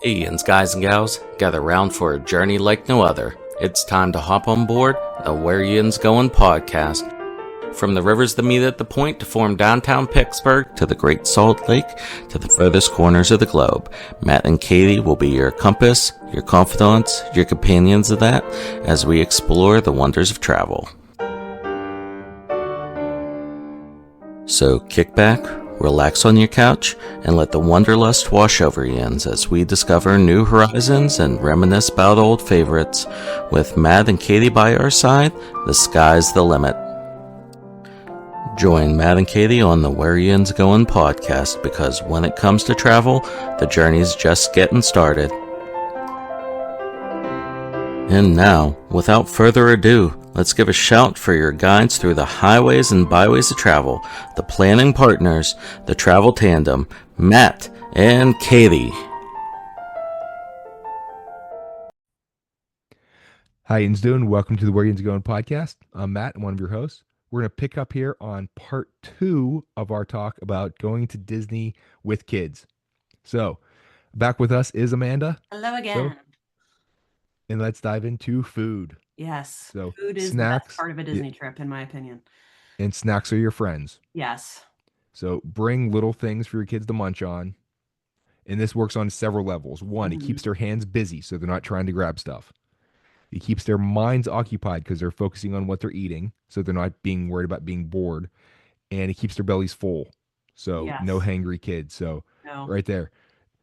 Hey, Yinz guys and gals, gather round for a journey like no other. It's time to hop on board the Where Yinz Goin podcast. From the rivers that meet at the point to form downtown Pittsburgh, to the Great Salt Lake, to the furthest corners of the globe, Matt and Katie will be your compass, your confidants, your companions of that, as we explore the wonders of travel. So kick back, relax on your couch, and let the wanderlust wash over Yinz as we discover new horizons and reminisce about old favorites. With Matt and Katie by our side, the sky's the limit. Join Matt and Katie on the Where Yinz Goin podcast, because when it comes to travel, the journey's just getting started. And now, without further ado, let's give a shout for your guides through the highways and byways of travel, the planning partners, the travel tandem, Matt and Katie. Hi, Yinz doing? Welcome to the Where Yinz Goin podcast. I'm Matt, I'm one of your hosts. We're going to pick up here on part 2 of our talk about going to Disney with kids. So, back with us is Amanda. Hello again. And let's dive into food. Yes. So, food is snacks, the best part of a Disney trip, in my opinion. And snacks are your friends. Yes. So, bring little things for your kids to munch on. And this works on several levels. One, it keeps their hands busy so they're not trying to grab stuff. It keeps their minds occupied because they're focusing on what they're eating, so they're not being worried about being bored. And it keeps their bellies full. So no hangry kids. So right there,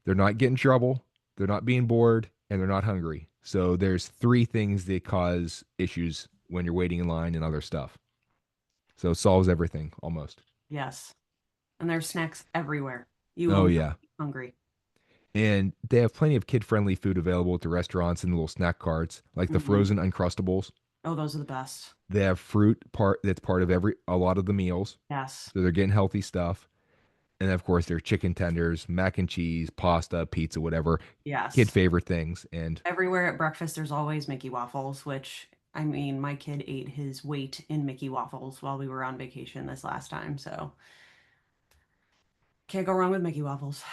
they're not getting in trouble, they're not being bored, and they're not hungry. So there's 3 things that cause issues when you're waiting in line and other stuff. So it solves everything almost. Yes. And there's snacks everywhere. You be hungry. And they have plenty of kid-friendly food available at the restaurants and the little snack carts, like the frozen Uncrustables. Oh, those are the best. They have fruit that's part of a lot of the meals. Yes. So they're getting healthy stuff. And of course, there's chicken tenders, mac and cheese, pasta, pizza, whatever. Yes. Kid favorite things. And everywhere at breakfast, there's always Mickey waffles, which, I mean, my kid ate his weight in Mickey waffles while we were on vacation this last time. So can't go wrong with Mickey waffles.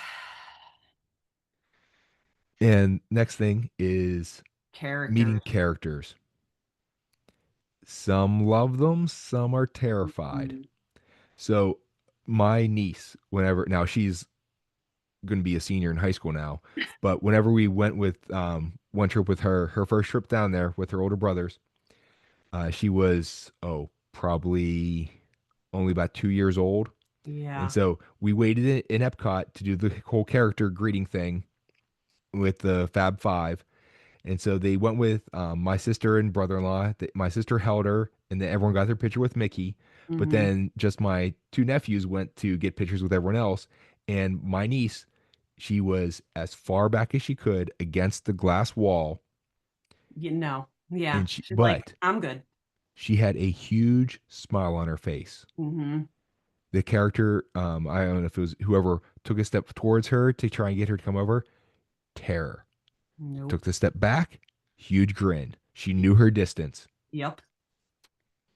And next thing is meeting characters. Some love them, some are terrified. So my niece, now she's going to be a senior in high school now, but whenever we went with one trip with her first trip down there with her older brothers, she was probably only about 2 years old. Yeah. And so we waited in Epcot to do the whole character greeting thing with the Fab Five. And so they went with my sister and brother-in-law. My sister held her, and then everyone got their picture with Mickey. But then just my 2 nephews went to get pictures with everyone else. And my niece, she was as far back as she could against the glass wall. Yeah. And she's like, I'm good. She had a huge smile on her face. The character, I don't know if it was whoever took a step towards her to try and get her to come over, terror. Nope. Took the step back, huge grin. She knew her distance. Yep.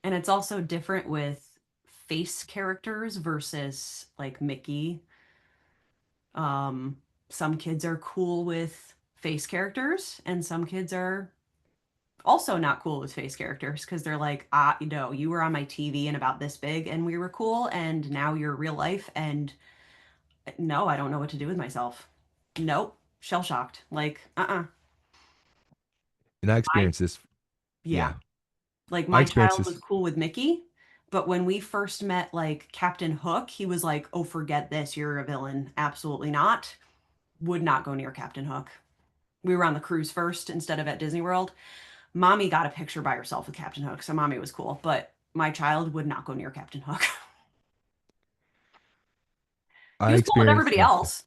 And it's also different with face characters versus like Mickey. Some kids are cool with face characters, and some kids are also not cool with face characters because they're like, you were on my TV and about this big and we were cool, and now you're real life, and no, I don't know what to do with myself. Nope. Shell shocked. Like, And I experienced this. Yeah. Like my child was cool with Mickey, but when we first met like Captain Hook, he was like, oh, forget this. You're a villain. Absolutely not. Would not go near Captain Hook. We were on the cruise first instead of at Disney World. Mommy got a picture by herself with Captain Hook, so Mommy was cool, but my child would not go near Captain Hook. He was cool with everybody else.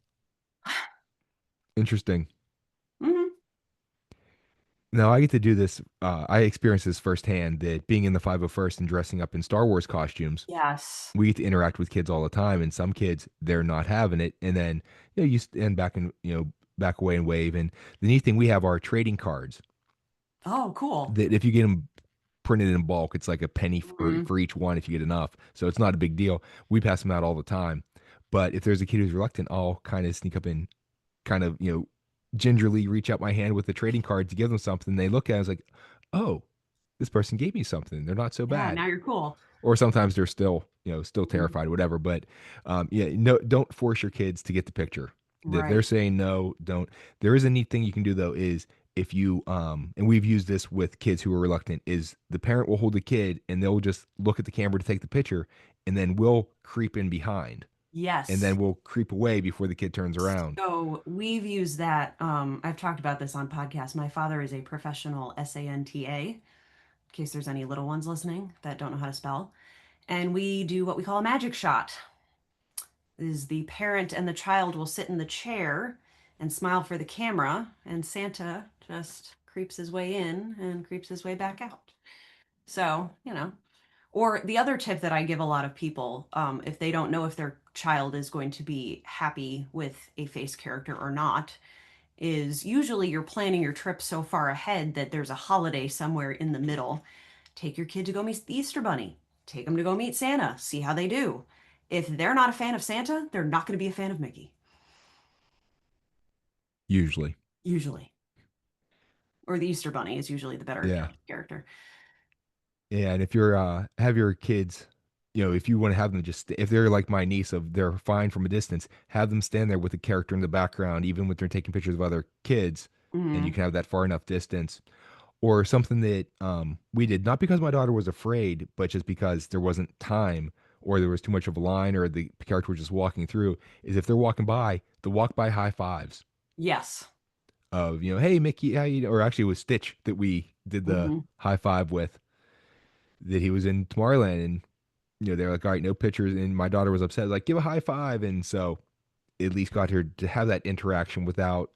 Interesting. Now I get to do this. I experienced this firsthand, that being in the 501st and dressing up in Star Wars costumes. Yes. We get to interact with kids all the time, and some kids, they're not having it. And then you stand back and back away and wave. And the neat thing, we have our trading cards. Oh, cool. That if you get them printed in bulk, it's like a penny for each one if you get enough. So it's not a big deal. We pass them out all the time. But if there's a kid who's reluctant, I'll kind of sneak up and kind of gingerly reach out my hand with a trading card to give them something. They look at it, I was like, oh, this person gave me something. They're not so Yeah, bad. now you're cool. Or sometimes they're still, still Mhm. terrified, whatever. But yeah, no, don't force your kids to get the picture. If they're Right. saying no, don't. There is a neat thing you can do though, is if you and we've used this with kids who are reluctant, is the parent will hold the kid and they'll just look at the camera to take the picture, and then we'll creep in behind, and then Yes. we'll creep away before the kid turns around. So we've used that. I've talked about this on podcasts. My father is a professional SANTA, in case there's any little ones listening that don't know how to spell. And we do what we call a magic shot. Is the parent and the child will sit in the chair and smile for the camera, and Santa just creeps his way in and creeps his way back out. So, or the other tip that I give a lot of people, if they don't know if their child is going to be happy with a face character or not, is usually you're planning your trip so far ahead that there's a holiday somewhere in the middle. Take your kid to go meet the Easter Bunny. Take them to go meet Santa. See how they do. If they're not a fan of Santa, they're not going to be a fan of Mickey, Usually, usually. Or the Easter Bunny is usually the better yeah. character. Yeah, and if you're have your kids, if you want to have them just if they're like my niece of they're fine from a distance, have them stand there with a character in the background, even when they're taking pictures of other kids, and you Hmm. can have that far enough distance. Or something that we did, not because my daughter was afraid, but just because there wasn't time or there was too much of a line or the character was just walking through, is if they're walking by, the walk by high fives Yes. of, hey Mickey, how you, or actually it was Stitch that we did the Hmm. high five with, that he was in Tomorrowland, and they're like, all right, no pictures, and my daughter was upset, like, give a high five, and so at least got her to have that interaction without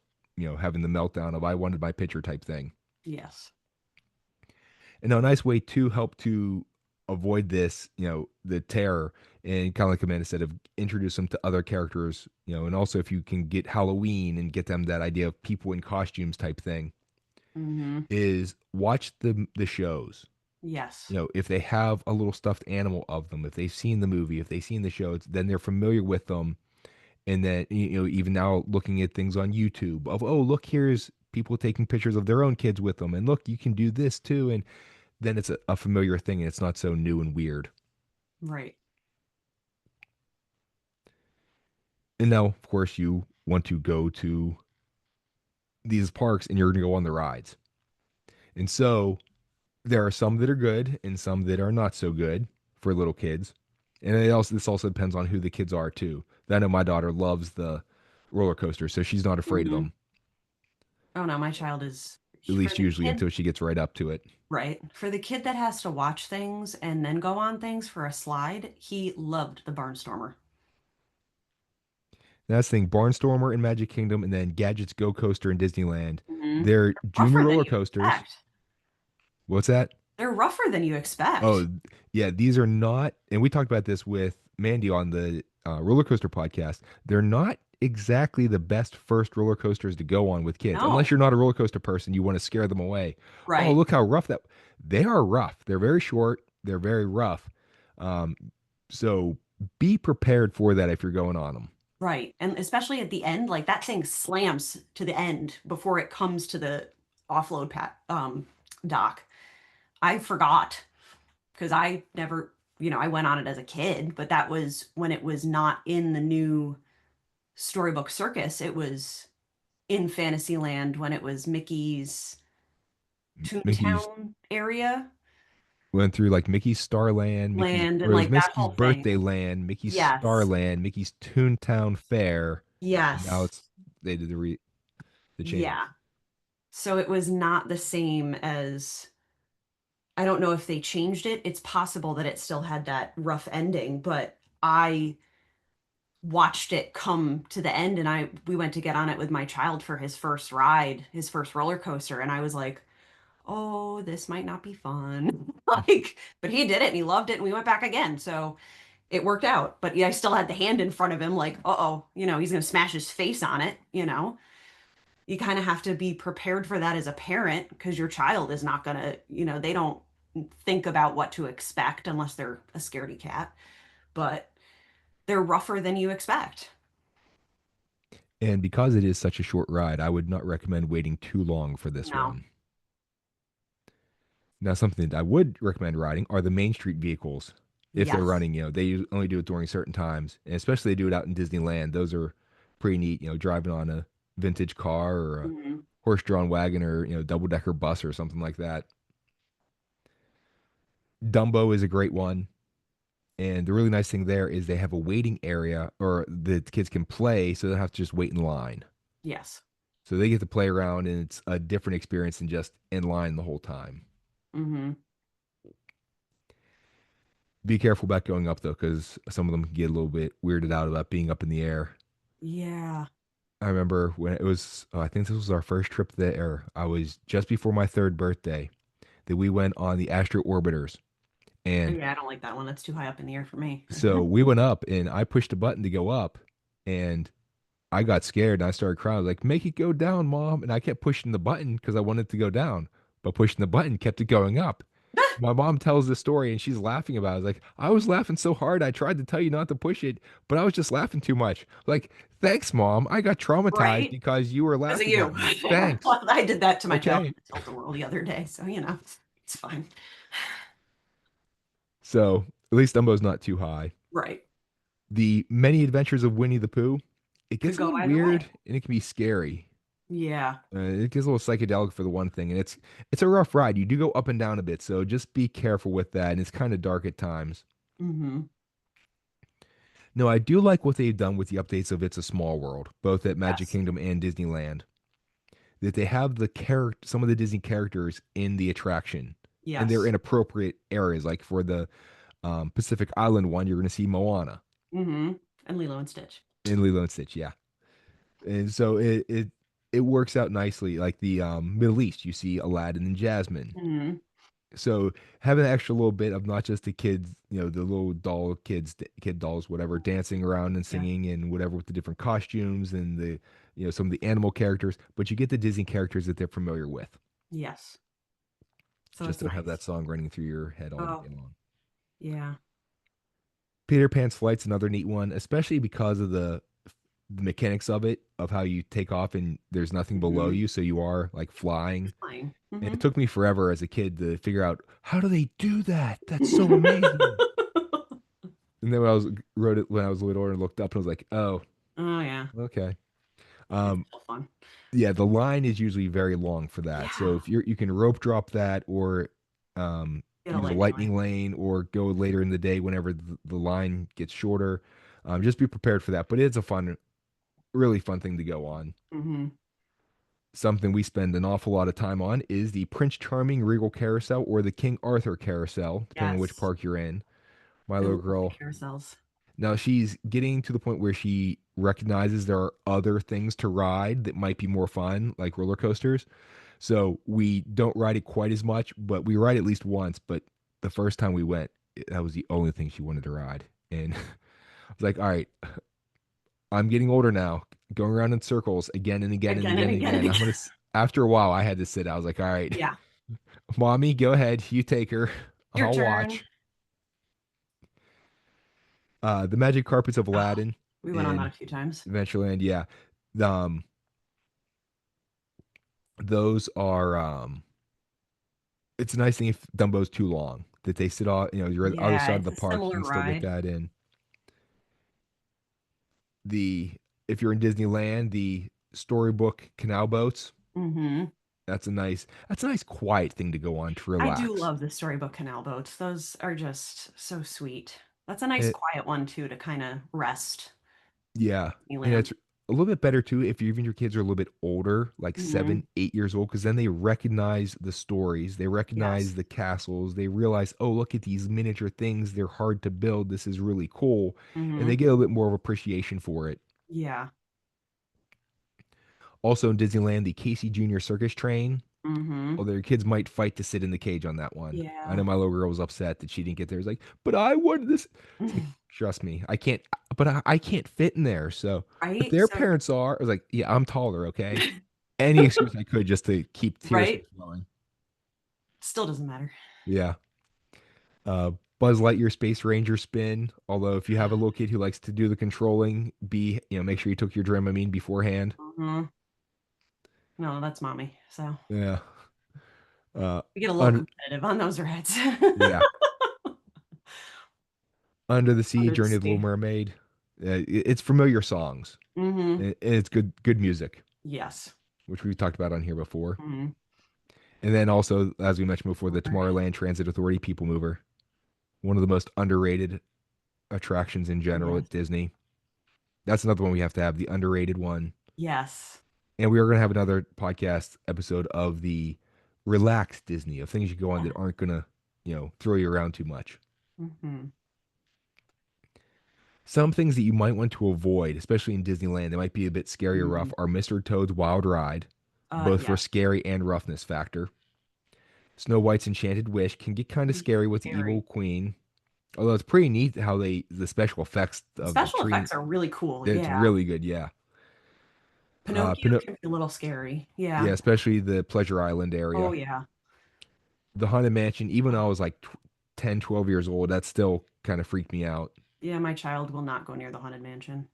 having the meltdown of I wanted my picture type thing. Yes. And now a nice way to help to avoid this, the terror, and kind of like Amanda said, of introduce them to other characters, and also if you can get Halloween and get them that idea of people in costumes type thing, Hmm. is watch the shows. Yes. If they have a little stuffed animal of them, if they've seen the movie, if they've seen the show, then they're familiar with them. And then, even now looking at things on YouTube of, oh, look, here's people taking pictures of their own kids with them. And look, you can do this too. And then it's a familiar thing and it's not so new and weird. Right. And now, of course, you want to go to these parks and you're going to go on the rides. And so there are some that are good and some that are not so good for little kids. And this also depends on who the kids are too. I know my daughter loves the roller coaster, so she's not afraid of Hmm. them, Oh no, my child is at for least the usually kid. until she gets right up to it. Right. For the kid that has to watch things and then go on things for a slide, he loved the Barnstormer. That's the thing, Barnstormer in Magic Kingdom, and then Gadget's Go Coaster in Disneyland. Hmm. They're junior Rougher than roller you coasters. expect. What's that? They're rougher than you Oh, expect. yeah, these are not, and we talked about this with Mandy on the roller coaster podcast. They're not exactly the best first roller coasters to go on with kids, unless No. you're not a roller coaster person. You want to scare them away. Oh, Right. look how rough that. They are rough. They're very short. They're very rough. Um, so be prepared for that if you're going on them. Right. And especially at the end, like that thing slams to the end before it comes to the offload dock. I forgot because I never, I went on it as a kid, but that was when it was not in the new Storybook Circus. It was in Fantasyland when it was Mickey's Mickey's Toontown area went through like Mickey's Starland, Mickey's, land and or it was like that Mickey's whole thing. Birthday Land, Mickey's Yes. Starland, Mickey's Toontown Fair, and now Yes. it's they did the Yeah. change. So it was not the same as, I don't know if they changed it. It's possible that it still had that rough ending, but I watched it come to the end and we went to get on it with my child for his first ride, his first roller coaster, and I was like, "Oh, this might not be fun." Like, but he did it and he loved it and we went back again. So it worked out. But yeah, I still had the hand in front of him like, "Uh-oh, he's going to smash his face on it. You kind of have to be prepared for that as a parent because your child is not going to, they don't think about what to expect unless they're a scaredy cat, but they're rougher than you expect. And because it is such a short ride, I would not recommend waiting too long for this No. one. Now, something that I would recommend riding are the Main Street vehicles. If they're Yes. running, they only do it during certain times, and especially they do it out in Disneyland. Those are pretty neat. Driving on a vintage car or a Hmm. horse-drawn wagon or double-decker bus or something like that. Dumbo is a great one, and the really nice thing there is they have a waiting area, or the kids can play, so they don't have to just wait in line. Yes. So they get to play around, and it's a different experience than just in line the whole time. Hmm. Be careful about going up though, because some of them can get a little bit weirded out about being up in the air. Yeah. I remember when it was, I think this was our first trip there. I was just before my third birthday that we went on the Astro Orbiters. Oh, And yeah, I don't like that one. That's too high up in the air for me. so we went up and I pushed a button to go up and I got scared and I started crying. I was like, make it go down, mom. And I kept pushing the button because I wanted it to go down, but pushing the button kept it going up. My mom tells the story and she's laughing about it. I was like, I was laughing so hard. I tried to tell you not to push it, but I was just laughing too much. Like, thanks, mom. I got traumatized Right? because you were Because of laughing you. at me. Thanks. Well, I did that to my child Okay. in the Tilt-A-Whirl the other day, so it's fine. So at least Dumbo's not too high. Right. The Many Adventures of Winnie the Pooh, it Could gets a go little either weird way. and it can be scary. Yeah. It gets a little psychedelic for the one thing, and it's a rough ride. You do go up and down a bit, so just be careful with that. And it's kind of dark at times. Hmm. No, I do like what they've done with the updates of It's a Small World, both at Magic Yes. Kingdom and Disneyland. That they have some of the Disney characters in the attraction, and they're Yes. in appropriate areas. Like for the Pacific Island one, you're going to see Moana Hmm. And Lilo and Stitch. in Lilo and Stitch, yeah. And so it works out nicely. Like the Middle East, you see Aladdin and Jasmine. Hmm. So having an extra little bit of not just the kids, the little doll kids, kid dolls, whatever, dancing around and Yeah. singing and whatever with the different costumes and some of the animal characters, but you get the Disney characters that they're familiar with. Yes. So Just it's don't have that nice. song running through your head all Oh, day long. yeah. Peter Pan's Flight's another neat one, especially because of the mechanics of it, of how you take off and there's nothing below Hmm. you, so you are like flying. Fine. And Hmm. it took me forever as a kid to figure out how do they do that? That's so amazing. And then when I was wrote it when I was a little older and looked up and I was like, oh, Oh, yeah. okay. It's Um, still fun. yeah, the line is usually very long for that. So Yeah. if you can rope drop that or Get a use a lightning lane. lightning lane or go later in the day whenever the line gets shorter, just be prepared for that. But it's a really fun thing to go on. Hmm. Something we spend an awful lot of time on is the Prince Charming Regal Carousel or the King Arthur Carousel, depending on which Yes. park you're in. My I little love the girl. carousels. Now she's getting to the point where she recognizes there are other things to ride that might be more fun, like roller coasters. So we don't ride it quite as much, but we ride at least once. But the first time we went, that was the only thing she wanted to ride. And I was like, all right, I'm getting older now, going around in circles again and again and Again and again and again and again. again. After a while, I had to sit. I was like, all right, Yeah. mommy, go ahead. You take her. Your I'll turn. watch. The Magic Carpets of Oh, Aladdin we went on that a in few times. Adventureland. Yeah. Um, those are it's a nice thing if Dumbo's too long that they sit off, you're on the other Yeah, side of it's the a park, you similar can still get ride. that in. The If you're in Disneyland, the storybook canal boats, Hmm. that's a nice quiet thing to go on to I do relax. love the storybook canal boats. Those are just so sweet. That's a nice And quiet one too to kind of rest yeah, in and Disneyland. it's a little bit better too if even your kids are a little bit older, like Hmm. 7, 8 years old, because then they recognize the stories, they recognize Yes. the castles, they realize, oh, look at these miniature things, they're hard to build. This is really cool, and they Hmm. get a little bit more of appreciation for it. Yeah. Also in Disneyland, the Casey Jr. Circus Train, Hmm. although your kids might fight to sit in the cage on that one. I know Yeah. my little girl was upset that she didn't get there. It's like, but I wanted this. It's like, trust me, I can't, but I can't fit in there. So, but Right? their So, parents are. I was like, yeah, I'm taller, okay? Any excuse I could just to keep tears from right? flowing. Still doesn't matter. Yeah. Buzz Lightyear Space Ranger spin. Although if you have a little kid who likes to do the controlling, make sure you took your Dramamine beforehand. Mhm. No, that's mommy. So Yeah. Uh, we get a little un- competitive on those rides. yeah. Under the Sea, Under the Journey of the Little sea. Mermaid. It's familiar songs. Mm-hmm. And it's good music, Yes. which we've talked about on here before. Mm-hmm. And then also, as we mentioned before, the All right. Tomorrowland Transit Authority People Mover, one of the most underrated attractions in general Yes. at Disney. That's another one we have to have, the underrated one. Yes. And we are going to have another podcast episode of the relaxed Disney, of things you go on Yeah. that aren't going to, throw you around too much. Mm-hmm. Some things that you might want to avoid, especially in Disneyland, that might be a bit scary or Mm-hmm. rough, are Mr. Toad's Wild Ride, both for Yeah. scary and roughness factor. Snow White's Enchanted Wish can get kind of scary with the evil Scary. queen. Although it's pretty neat how the special effects of the Special tree, effects are really cool. it's Yeah. really good. Yeah. Pinocchio Pino- can be a little scary. Yeah. yeah, especially the Pleasure Island Oh area. yeah. The Haunted Mansion, even though I was like 10, 12 years old, that still kind of freaked me out. Yeah, my child will not go near the Haunted Mansion.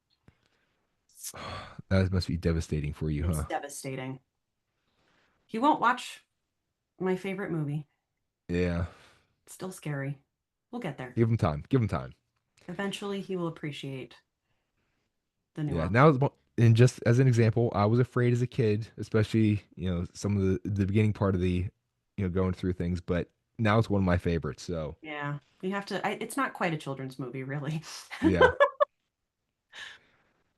That must be devastating for you, It's huh? devastating. He won't watch my favorite movie. Yeah. It's still scary. We'll get there. Give him time. Give him time. Eventually, he will appreciate the Yeah. nuance. And just as an example, I was afraid as a kid, especially, some of the beginning part of the, going through things, but now it's one of my favorites. So, Yeah, you have to. It's not quite a children's movie, really. yeah.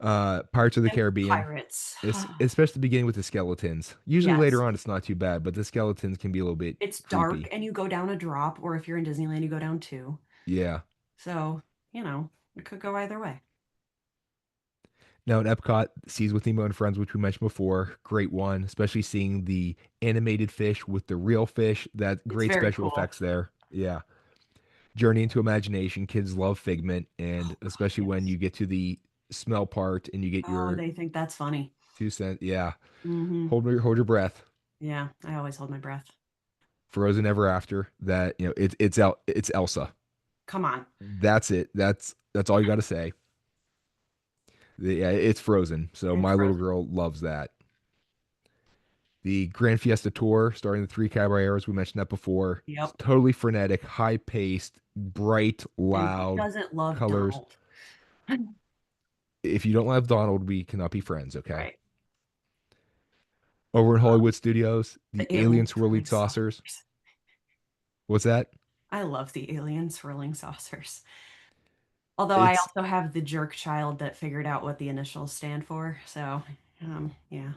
Pirates of the And Caribbean. pirates. It's especially beginning with the skeletons. Usually later Yes, on, it's not too bad, but the skeletons can be a little bit it's dark, creepy. and you go down a drop, or if you're in Disneyland, you go down two. Yeah. So it could go either way. Now in Epcot, Seas with Nemo and Friends, which we mentioned before, great one, especially seeing the animated fish with the real fish. That It's great very special cool. effects there. Yeah. Journey into Imagination. Kids love Figment, and Oh God, especially when yes. you get to the smell part and you get Oh, your they think that's funny. 2 cent. Yeah. Mm-hmm. Hold your breath. Yeah, I always hold my breath. Frozen Ever After. That it's Elsa. Come on. That's it. That's all you got to say. Yeah, it's Frozen. So It's my little frozen. girl loves that. The Grand Fiesta Tour, starting the three caballeros, we mentioned that before. It's Yep. totally frenetic, high paced, bright, And who loud doesn't love colors. Donald? If you don't love Donald, we cannot be friends, okay? Right. Over in Uh, Hollywood Studios, the the alien alien swirling swirling saucers. saucers. What's that? I love the alien swirling saucers. Although I It's also have the jerk child that figured out what the initials stand for. So, yeah.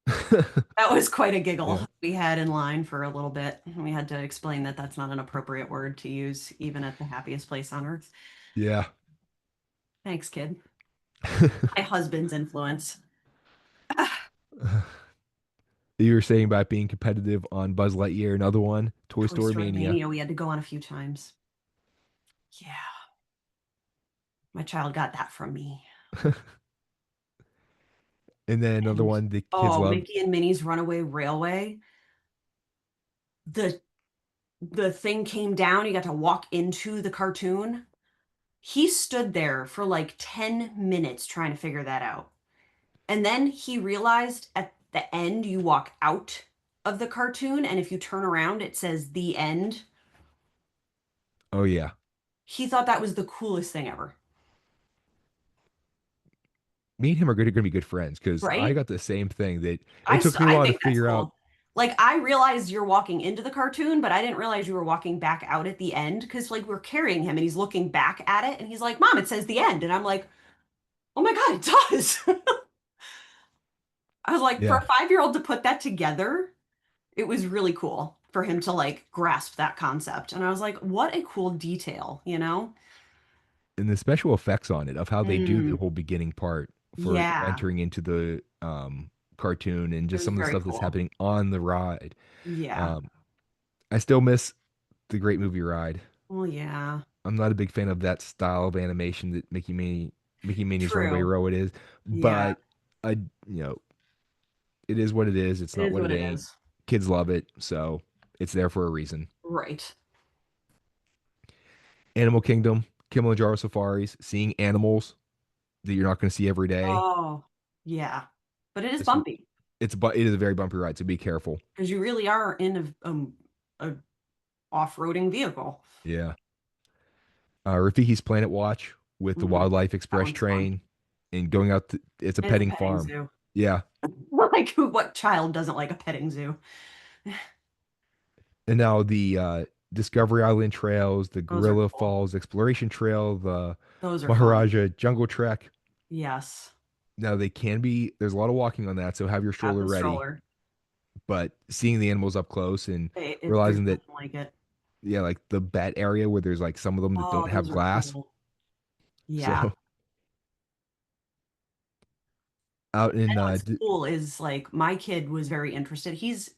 That was quite a giggle yeah, we had in line for a little bit. We had to explain that that's not an appropriate word to use even at the happiest place on earth. yeah. Thanks, kid. My husband's influence. You were saying about being competitive on Buzz Lightyear, another one, Toy Toy Story Story Mania. Mania, we had to go on a few times. Yeah, my child got that from me. And then another And one the kids oh, love. Mickey and Minnie's Runaway Railway. The the thing came down, you got to walk into the cartoon. He stood there for like 10 minutes trying to figure that out. And then he realized at the end you walk out of the cartoon and if you turn around it says the end. Oh yeah. He thought that was the coolest thing ever. Me and him are going to be good friends because I Right? got the same thing that it took me a I while to think that's figure out. cool. Like I realized you're walking into the cartoon, but I didn't realize you were walking back out at the end because like we're carrying him and he's looking back at it and he's like, "Mom, it says the end." And I'm like, "Oh my God, it does." I was like, for Yeah. a 5-year-old to put that together, it was really cool for him to like grasp that concept. And I was like, what a cool detail, you know? And the special effects on it of how they do the Mm, whole beginning part for yeah, entering into the cartoon and it just was some of the very stuff that's cool. happening on the ride. Yeah. Um, I still miss the Great Movie Ride. Well, yeah. I'm not a big fan of that style of animation that Mickey Minnie's Runaway True. Road is, Yeah. but I you know it is what it is. It's It not is what what it it ain't. is. Kids love it, so it's there for a reason. Right. Animal Kingdom, Kilimanjaro safaris, seeing animals that you're not going to see every day. Oh, yeah. But it is It's bumpy it is a very bumpy ride, so be careful. because you really are in a off-roading vehicle. Yeah. Rafiki's Planet Watch with the Mhm. Wildlife That Express one's fun. train and going out to, it's a And it's a petting petting farm. zoo. Yeah. Like, what child doesn't like a petting zoo? And now the Discovery Island trails, the Those are Gorilla cool. Falls Exploration Trail, the Those are fun. Maharaja Jungle Trek. Yes. Now they can be, there's a lot of walking on that, so have your Have stroller the ready. stroller. But seeing the animals up close and There's realizing that, nothing like it. yeah, like the bat area where there's like some of them that Oh, don't have those are glass. cool. Yeah. So out in And what's cool is like my kid was very interested. He's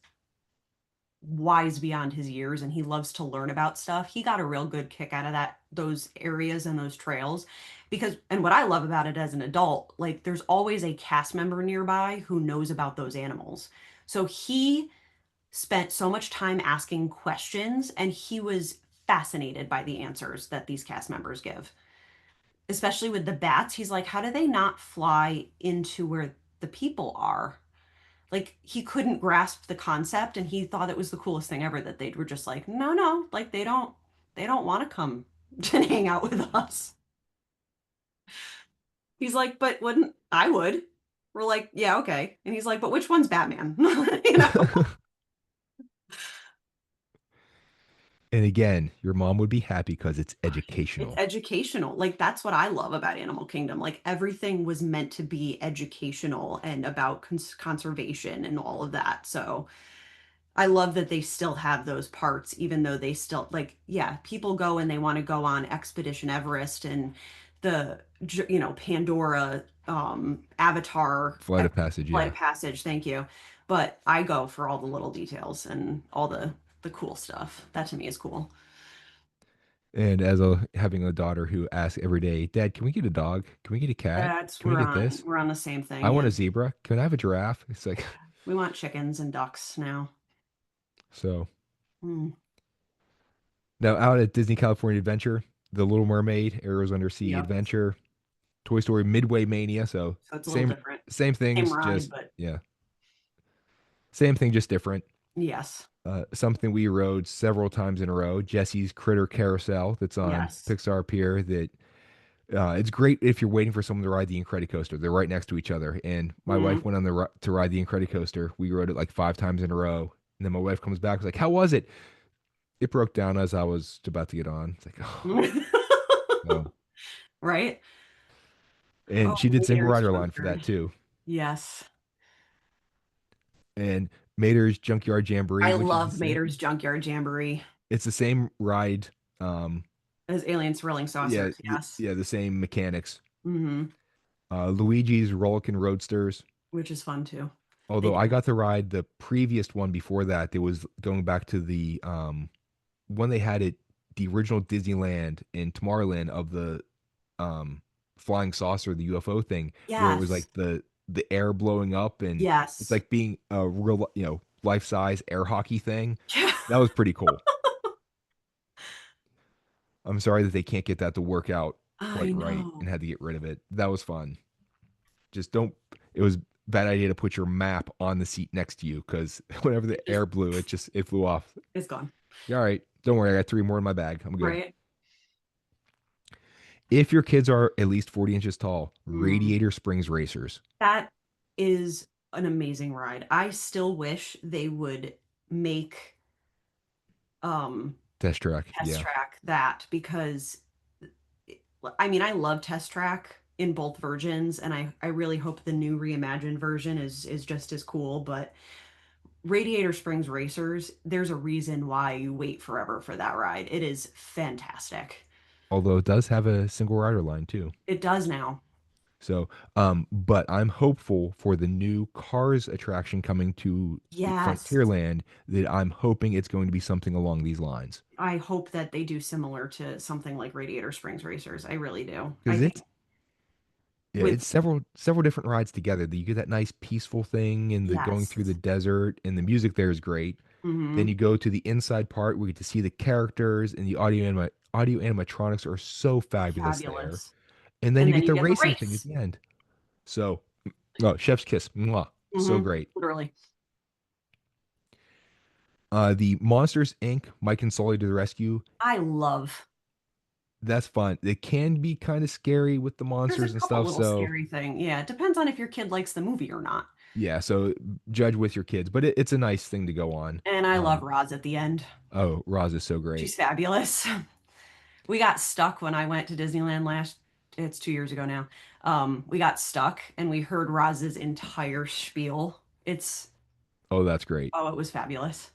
wise beyond his years and he loves to learn about stuff. He got a real good kick out of those areas and those trails because and what I love about it as an adult, like there's always a cast member nearby who knows about those animals. So he spent so much time asking questions and he was fascinated by the answers that these cast members give. Especially with the bats, he's like, how do they not fly into where the people are? Like he couldn't grasp the concept and he thought it was the coolest thing ever that they were just like, no, no, like they don't want to come and hang out with us. He's like, but wouldn't I would? We're like, yeah, okay. And he's like, but which one's Batman? You know? and again, your mom would be happy because it's It's educational. educational. Like that's what I love about Animal Kingdom. Like everything was meant to be educational and about conservation and all of that. So I love that they still have those parts, even though they still like, yeah, people go and they want to go on Expedition Everest and the, Pandora, Avatar, Flight of Passage, Flight yeah. of Passage. Thank you. But I go for all the little details and all the cool stuff. That to me is cool. And as a having a daughter who asks every day, Dad, can we get a dog? Can we get a cat? That's Can we get this? we're on the same I thing. want Yeah. a zebra. Can I have a giraffe? It's like We want chickens and ducks now. so. Mm, Now out at Disney California Adventure, The Little Mermaid, Arrows Undersea yep. Adventure, Toy Story Midway Mania. So So it's a little same different. same Same things, ride, just but yeah, same thing, just different. yes. Something we rode several times in a row. Jesse's Critter Carousel that's on Yes. Pixar Pier. That it's great if you're waiting for someone to ride the Incredicoaster. They're right next to each other. And my Mm. wife went on to ride the Incredicoaster. We rode it like 5 times in a row. And then my wife comes back, was like, "How was it?" It broke down as I was about to get on. It's like, oh, no. Right? And Oh, she did single Mater's rider line for that Junkyard. too. Yes. And Mater's Junkyard Jamboree, I which is love Mater's Junkyard Jamboree it's the same ride. Um, as Alien Swirling Saucers. Yes. yeah, the same mechanics. Hmm. Luigi's Rollickin' Roadsters. Which is fun too. They Although I do. got to ride the previous one before that, it was going back to the one they had at the original Disneyland in Tomorrowland of the um flying saucer, the UFO thing, where it was Yes. like the air blowing up and it's Yes. like being a real, life size air hockey thing. Yeah. That was pretty cool. I'm sorry that they can't get that to work out I quite right and know. had to get rid of it. That was fun. Just don't. It was a bad idea to put your map on the seat next to you because whenever the It just air blew, it flew off. is gone. Yeah, all right, don't worry. I got 3 more in my bag. I'm good. Right? If your kids are at least 40 inches tall, Mm. Radiator Springs Racers That is an amazing ride. I still wish they would make um test track. Test Yeah, Track that because I mean I love Test Track in both versions and I really hope the new reimagined version is just as cool, but Radiator Springs Racers, there's a reason why you wait forever for that ride. It is fantastic. although it does have a single rider line too. It does now. So, but I'm hopeful for the new Cars attraction coming to Yes. Frontierland that I'm hoping it's going to be something along these lines. I hope that they do similar to something like Radiator Springs Racers. I really do. I Because think it's with several different rides together. You get that nice peaceful thing and the going yes. through the desert and the music there is great. Then Hmm. you go to the inside part where you get to see the characters and the audio animatronics are so fabulous there. Fabulous. And then And you then get you the get the racing thing at race. the end. So, oh, chef's kiss. Mwah. So great. Literally. The Monsters Inc. Mike and Sully to the rescue. I love. That's fun. It can be kind of scary with the There's a monsters and couple stuff. little So, scary thing. Yeah, it depends on if your kid likes the movie or not. yeah. So judge with your kids, but it's a nice thing to go on. And I love Roz at the end. Oh, Roz is so great. She's fabulous. We got stuck when I went to Disneyland it's 2 years ago now. We got stuck and we heard Roz's entire spiel. Oh, that's great. Oh, it was fabulous.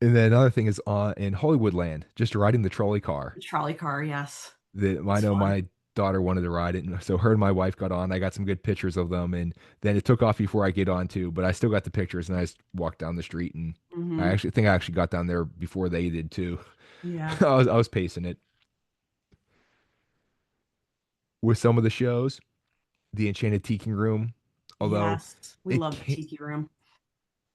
And then another thing is in Hollywoodland, just riding the trolley car. The trolley car, yes. I It's know fun. my daughter wanted to ride it, and so her and my wife got on. I got some good pictures of them, and then it took off before I get on too. But I still got the pictures, and I just walked down the street, and I Hmm. actually think I actually got down there before they did too. Yeah. I was pacing it with some of the shows. The Enchanted Tiki Room, although Yes. We it love the can't, tiki room.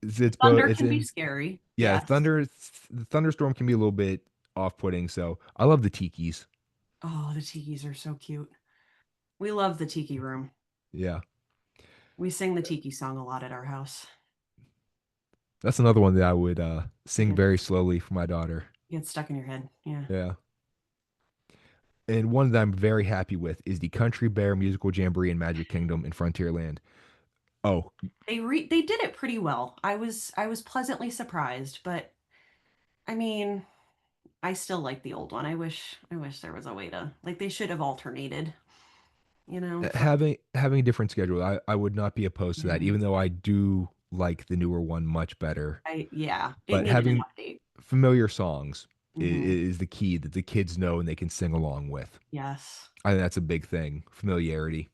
it's both Thunder it's can be in scary. yeah Yes. the thunderstorm can be a little bit off-putting. So I love the tikis. Oh, the tikis are so cute. We love the tiki room. Yeah, We sing the tiki song a lot at our house. that's another one that I would It sing very gets, slowly for my daughter. gets stuck in your head. Yeah. Yeah. And one that I'm very happy with is the Country Bear Musical Jamboree in Magic Kingdom in Frontierland. Oh, They did it pretty well. I was pleasantly surprised, but I mean, I still like the old one. I wish there was a way to like they should have alternated, for having a different schedule, I would not be opposed to that, yeah. even though I do like the newer one much better. Yeah, it But needed an having update. familiar songs Hmm. is the key that the kids know and they can sing along with. Yes. I think that's a big thing, familiarity.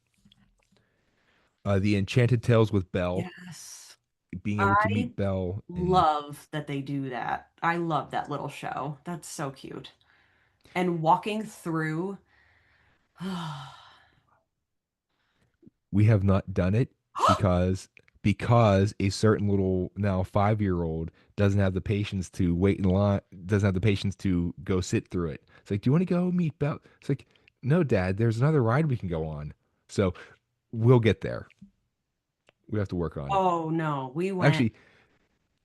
The Enchanted Tales with Belle, Yes. being able to I meet Belle, and love that they do that. I love that little show. That's so cute. And walking through we have not done it because a certain little now 5-year-old doesn't have the patience to wait in line, doesn't have the patience to go sit through it. It's like, do you want to go meet Belle? It's like, no, Dad, there's another ride we can go on. So we'll get there. We have to work on it. Oh no, we went. Actually,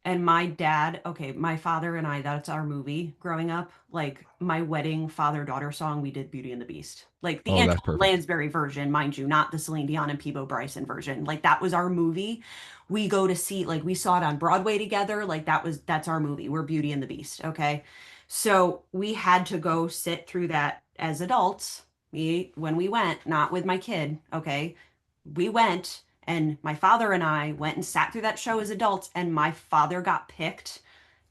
And my dad, okay, my father and I, that's our movie growing up. Like my wedding father-daughter song, we did Beauty and the Beast. Like the oh, that's Angela perfect. Lansbury version, mind you, not the Celine Dion and Peebo Bryson version. Like that was our movie. We go to see, like we saw it on Broadway together. Like that's our movie. We're Beauty and the Beast. Okay. So we had to go sit through that as adults. When we went, not with my kid. Okay. We went and my father and I went and sat through that show as adults, and my father got picked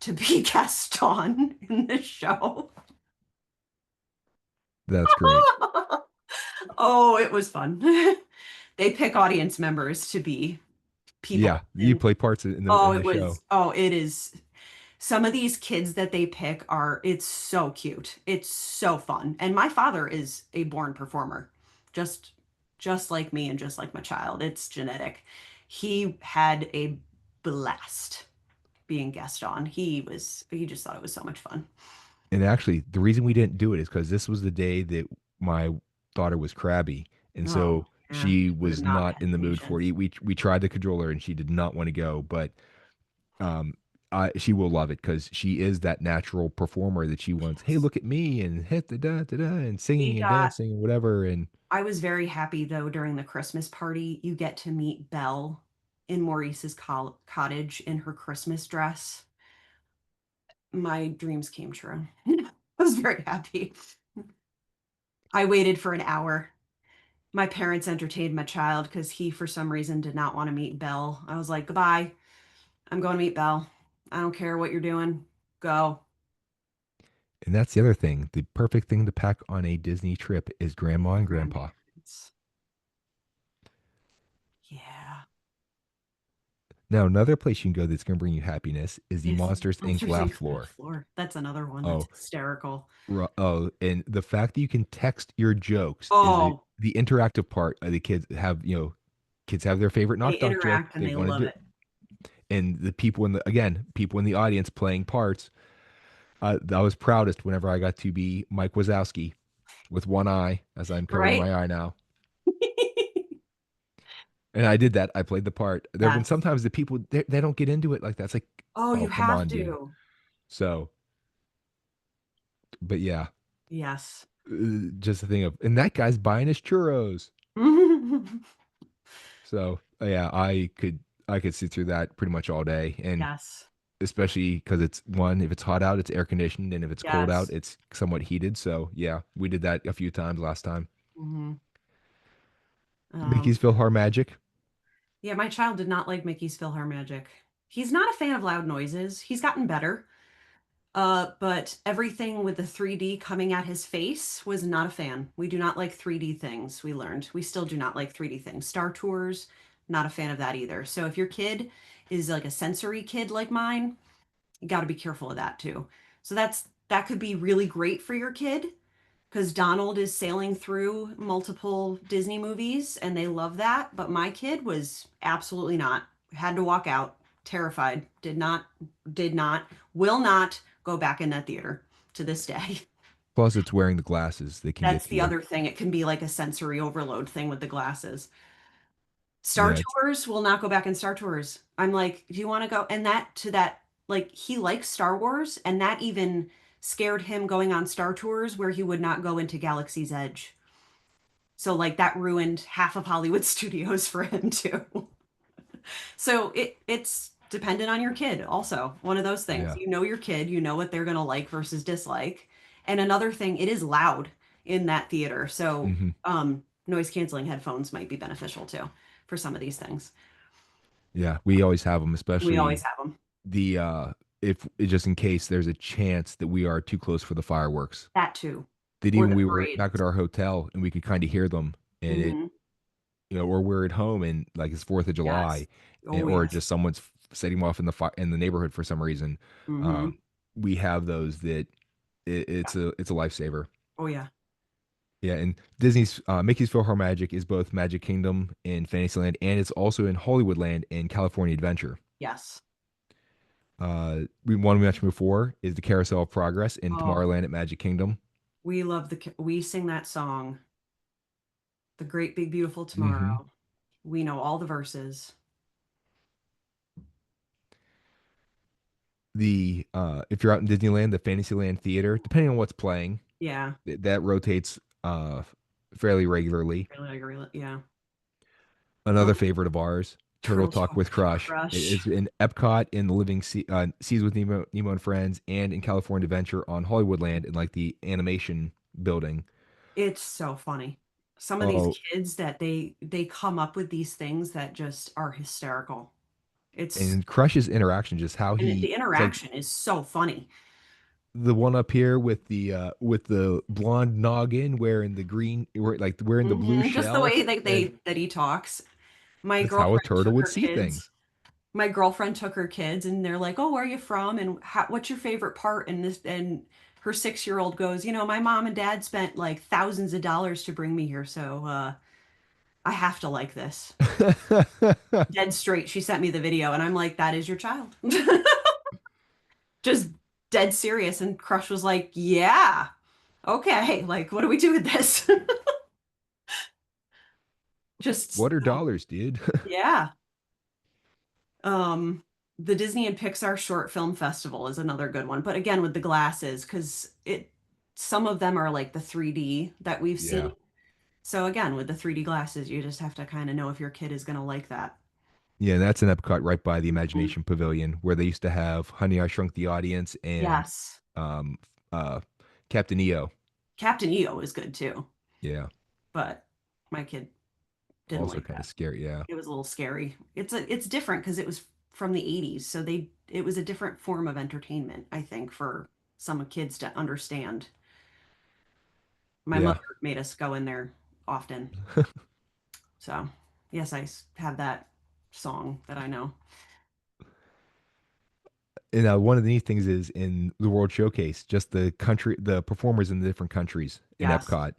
to be Gaston in the show. That's great. Oh, it was fun. They pick audience members to be Yeah, people. you And play parts in oh, the show. it is. Some of these kids that they pick it's so cute. It's so fun. And my father is a born performer, just just like me and just like my child. It's genetic. He had a blast being guest on. He just thought it was so much fun. And actually, the reason we didn't do it is because this was the day that my daughter was crabby, and Oh, so yeah. she Would have was not not had in the the mood for patience. it. We tried to cajole her, and she did not want to go. But um, she will love it because she is that natural performer that she wants. Hey, look at me and hit the da da da and We singing and got dancing and whatever. And I was very happy though during the Christmas party. You get to meet Belle in Maurice's cottage in her Christmas dress. My dreams came true. I was very happy. I waited for an hour. My parents entertained my child because he, for some reason, did not want to meet Belle. I was like, goodbye. I'm going to meet Belle. I don't care what you're doing. Go. that's the other thing. The perfect thing to pack on a Disney trip is grandma and grandpa. Grandparents. Yeah. Now, another place you can go that's going to bring you happiness is the Is Monsters Inc. Monsters Laugh Inc. Laugh Floor. Floor. That's another one that's Oh, hysterical. Oh, and the fact that you can text your jokes is Oh, the interactive part. Of the kids have, kids have their favorite they knock knock joke. interact and They they want to love do, it. and the people in the audience playing parts. I was proudest whenever I got to be Mike Wazowski with one eye, as I'm covering Right? my eye now. And I did that. I played the part. There have been Yes. sometimes the people they don't get into it like that. It's like, Oh, oh, you come have on, dude. to. So, but yeah, Yes. just the thing of, and that guy's buying his churros. So yeah, I could sit through that pretty much all day, and Yes. especially because it's one, if it's hot out, it's air conditioned, and if it's cold out, Yes. it's somewhat heated. So yeah, we did that a few times last time. Hmm. Mickey's Um, PhilharMagic. yeah, my child did not like Mickey's PhilharMagic. He's not a fan of loud noises. He's gotten better. But everything with the 3D coming at his face was not a fan. We do not like 3D things, we learned. We still do not like 3D things. Star Tours, not a fan of that either. So if your kid is like a sensory kid like mine, you got to be careful of that too. So that could be really great for your kid because Donald is sailing through multiple Disney movies and they love that. But my kid was absolutely not. Had to walk out, terrified, did not, will not go back in that theater to this day. Plus, it's wearing the glasses that can get That's to the you. other thing. It can be like a sensory overload thing with the glasses. Star Yeah, it's Tours will not go back in Star Tours. I'm like, do you want to go? And that to that, like, he likes Star Wars, and that even scared him going on Star Tours where he would not go into Galaxy's Edge. So, like, that ruined half of Hollywood studios for him, too. So, it's dependent on your kid, also. One of those things. yeah. You know your kid, you know what they're going to like versus dislike. And another thing, it is loud in that theater. So, Hmm. noise canceling headphones might be beneficial, too, for some of these things. Yeah, we always have them, We always especially have them. the if just in case there's a chance that we are too close for the fireworks. That too. That Or even the we were back at parades. our hotel and we could kind of hear them, and it, Hmm. or we're at home and like it's Fourth of Yes. July, Oh, or yes. just someone's setting them off in the in the neighborhood for some reason. Hmm. Um, we have those that Yeah. it's a lifesaver. Oh, yeah. Yeah, and Disney's Mickey's PhilharMagic is both Magic Kingdom in Fantasyland, and it's also in Hollywoodland and California Adventure. Yes. One we mentioned before is the Carousel of Progress in Oh, Tomorrowland at Magic Kingdom. we sing that song, The Great Big Beautiful Hmm. Tomorrow. We know all the verses. The if you're out in Disneyland, the Fantasyland Theater, depending on what's playing, Yeah. that rotates fairly regularly. Really agree. Yeah. Another Um, favorite of ours, Turtle Turtle Talk Talk with with Crush. Crush. It's in Epcot in the Living Seas with Nemo and Friends, and in California Adventure on Hollywoodland in like the animation building. It's so funny. Some of these Oh, kids that they come up with these things that just are hysterical. It's and Crush's interaction, just how and he, the it's like interaction is so funny. the one up here with the blonde noggin wearing the green, like wearing the blue Just the shell, way and that he talks. My that's how a girlfriend turtle took would her see kids. things. My girlfriend took her kids, and they're like, "Oh, where are you from? And what's your favorite part?" And this, and her 6-year-old goes, "You know, my mom and dad spent like thousands of dollars to bring me here, so I have to like this." Dead straight. She sent me the video, and I'm like, "That is your child." Just dead serious. And Crush was like, "Yeah, okay. Like, what do we do with this?" Just What are dollars, dude? yeah. Um, the Disney and Pixar Short Film Festival is another good one, but again with the glasses, because it some of them are like the 3D that we've Yeah. seen. So again, with the 3D glasses, you just have to kind of know if your kid is going to like that. Yeah, that's an Epcot right by the Mhm. Imagination Pavilion where they used to have Honey, I Shrunk the Audience and Yes. um uh Captain EO. Captain EO is good too, Yeah. but my kid didn't Also like kind of that. scary. Yeah. It was a little scary. It's different because it was from the 80s, so it was a different form of entertainment, I think, for some kids to understand. My Yeah. mother made us go in there often. So, yes, have that song that I know. And one of the neat things is in the World Showcase, just the performers in the different countries in Yes. Epcot.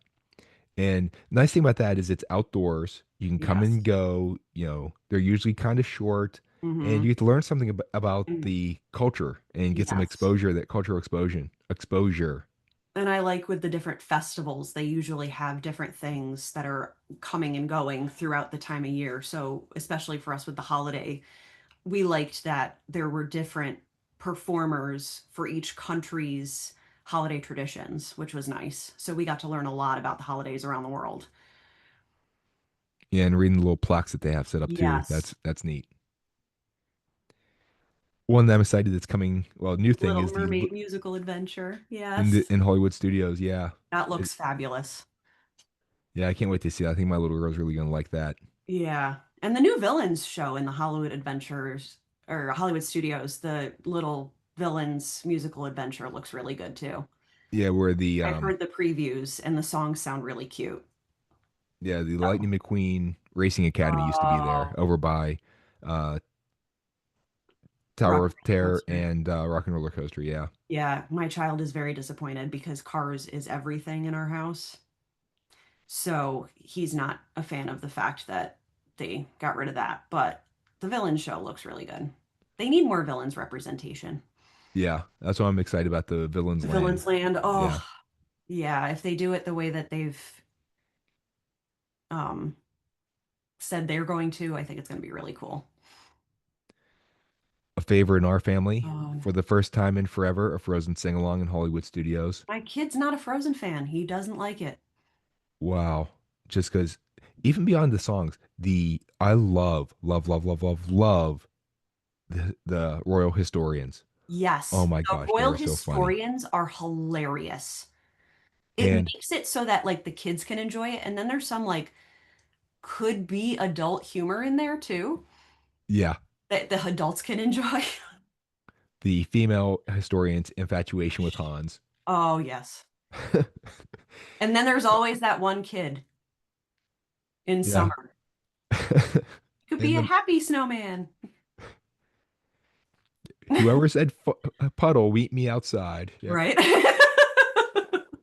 And nice thing about that is it's outdoors. You can come and Yes. go. They're usually kind of short. and Mm-hmm. you get to learn something about the culture and get some Yes. exposure, that cultural exposure. And I like with the different festivals, they usually have different things that are coming and going throughout the time of year. So, especially for us with the holiday, we liked that there were different performers for each country's holiday traditions, which was nice. So, we got to learn a lot about the holidays around the world. Yeah, and reading the little plaques that they have set up too. Yes. That's neat. One that I'm excited that's coming. Well, new thing Little is Mermaid musical adventure. in Yes. the in Hollywood studios. Yeah, That It- looks fabulous. yeah, I can't wait to see it. I think my little girl's really gonna like that. Yeah. And the new villains show in the Hollywood Adventures or Hollywood Studios, the little villains musical adventure looks really good too. Yeah, where I've heard the previews and the songs sound really cute. the So, Lightning McQueen Racing Academy used to be there oh, over by uh Tower Rock of and Roller Terror Coaster. and Rock and Roller Coaster. Yeah, Yeah, my child is very disappointed because Cars is everything in our house. So he's not a fan of the fact that they got rid of that. But the villain show looks really good. They need more villains representation. yeah, that's why I'm excited about the Villains The Land. Villains Land. Yeah, Oh, yeah. If they do it the way that they've um, said they're going to, I think it's going to be really cool. a favorite in our family Oh, for the first time in forever, a Frozen sing along in Hollywood studios. my kid's not a Frozen fan. He doesn't like it. Wow. Just because even beyond the songs, the I love the Royal Historians. Oh Yes, my the gosh, they Royal are so funny. Historians are hilarious. It And makes it so that like the kids can enjoy it, and then there's some like could be adult humor in there too yeah, that the adults can enjoy. the female historian's infatuation with Hans. Oh, yes. And then there's always that one kid in Yeah. summer. Could be And a the happy snowman. whoever said puddle, meet me outside. Yep. Right?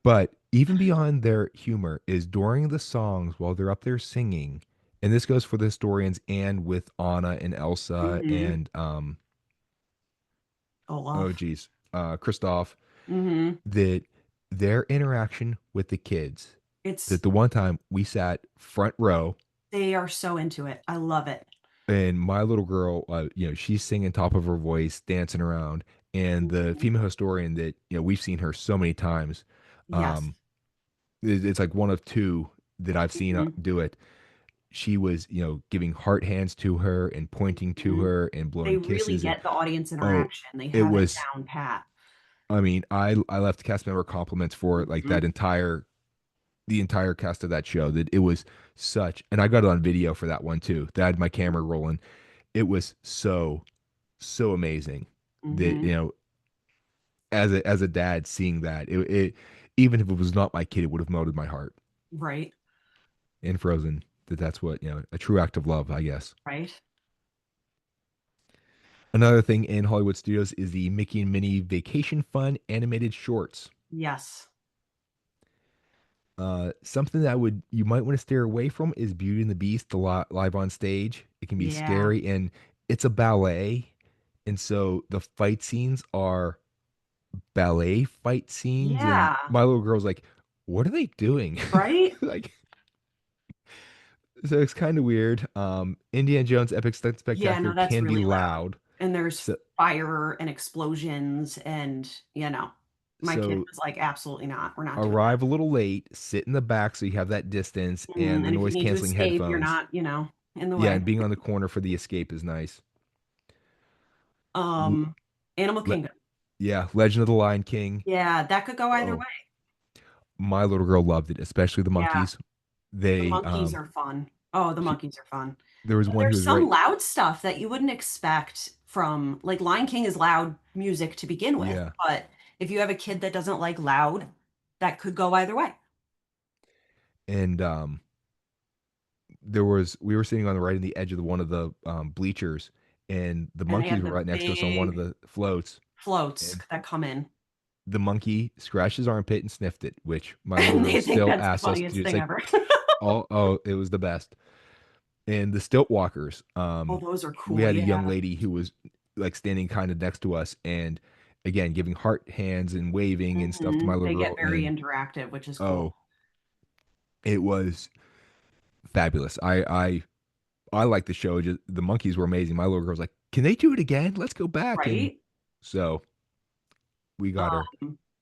But even beyond their humor is during the songs while they're up there singing, and this goes for the historians and with Anna and Elsa Hmm. and oh Olaf. geez, Kristoff, Hmm. that their interaction with the kids, It's that the one time we sat front row they are so into it. I love it. and my little girl, she's singing top of her voice, dancing around, and the Mhm. female historian that, we've seen her so many times. Yes. Um, it's like one of two that I've seen Hmm. do it. She was, giving heart hands to her and pointing to Hmm. her and They blowing really kisses. And get the audience oh, interaction. They it have it was, down pat. I mean, I left cast member compliments for like Hmm. that the entire cast of that show, that it was such, and I got it on video for that one too. That I had my camera rolling. It was so amazing that, Hmm. as a dad seeing that, it even if it was not my kid, it would have melted my heart. Right. In Frozen, that's what, a true act of love, I guess. Right. Another thing in Hollywood studios is the Mickey and Minnie Vacation Fun animated shorts. Yes. Something that would you might want to steer away from is Beauty and the Beast, live on stage. It can be Yeah. scary, and it's a ballet, and so the fight scenes are ballet fight scenes, and Yeah. my little girl's like, "What are they doing?" Right. Like, so it's kind of weird. Indiana Jones Epic Stunt Yeah, Spectacular no, that's can be really loud. loud. And there's So fire and explosions and, my kid so was like, absolutely not. We're not doing that. arrive a little late, sit in the back so you have that distance and the And if you noise need to canceling escape, you're headphones. not, in the Yeah, way. and being on the corner for the escape is nice. L- Um, Animal le- Kingdom. yeah, Legend of the Lion King. Yeah, that could go either Oh, way. my little girl loved it, especially the Yeah, monkeys. the They monkeys are fun. Oh, the she, monkeys are fun. there was And one who there's was some right. loud stuff that you wouldn't expect from like Lion King is loud music to begin with, Yeah, but if you have a kid that doesn't like loud, that could go either way. and we were sitting on the right in the edge of one of the bleachers, and the And they monkeys have were the right next to us on one of big the floats, floats and that come in. the monkey scratched his armpit and sniffed it, which my little And girl they think still that's the asks us to funniest do. It's thing like, ever. oh, it was the best. And the stilt walkers. Oh, those are We cool. had a Yeah. young lady who was like standing kind of next to us, and again giving heart hands and waving and stuff to my little They get girl. very And interactive, which is oh, cool. it was fabulous. I like the show. Just the monkeys were amazing. My little girl was like, "Can they do it again? Let's go back." And Right? so we got her.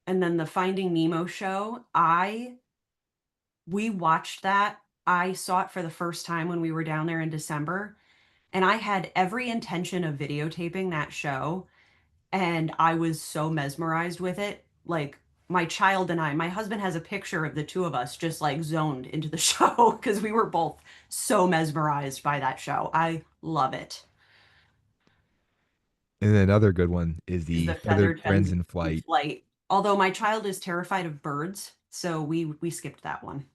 And then the Finding Nemo show, we watched that. I saw it for the first time when we were down there in December, and I had every intention of videotaping that show, and I was so mesmerized with it. Like my child and I, my husband has a picture of the two of us just like zoned into the show because we were both so mesmerized by that show. I love it. And then another good one is Is the the Feathered feathered Friends hens in in Flight. flight. Although my child is terrified of birds, so we skipped that one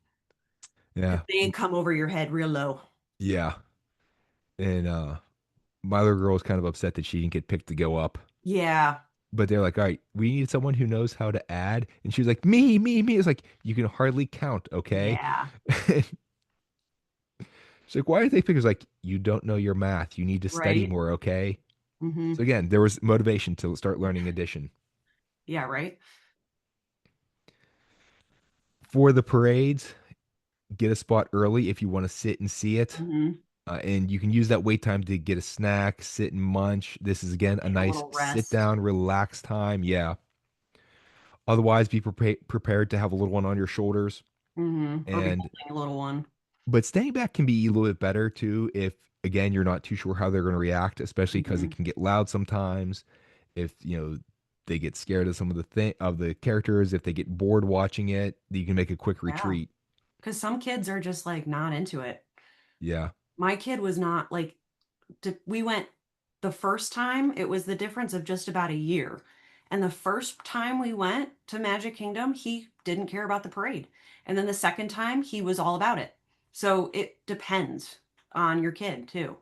Yeah, because they come over your head real low. yeah. And my little girl was kind of upset that she didn't get picked to go up. Yeah, But they're like, all right, we need someone who knows how to add. And she was like, me, me, me. It's like, you can hardly count, okay? yeah, She's like, why are they figures like you don't know your math? You need to study right. more, okay? Hmm. So again, there was motivation to start learning addition. Yeah, right. For the parades, get a spot early if you want to sit and see it. Hmm. And you can use that wait time to get a snack, sit and munch. This is again a Take a nice little sit rest. down, relax time. Yeah. Otherwise, be prepared to have a little one on your shoulders. Or be And holding a little one. but staying back can be a little bit better too if again you're not too sure how they're going to react, especially because it Hmm. can get loud sometimes. If they get scared of some of the characters, if they get bored watching it, you can make a quick Yeah, retreat. because some kids are just like not into it. Yeah. My kid was not like, we went the first time, it was the difference of just about a year. And the first time we went to Magic Kingdom, he didn't care about the parade. And then the second time, he was all about it. So it depends on your kid too.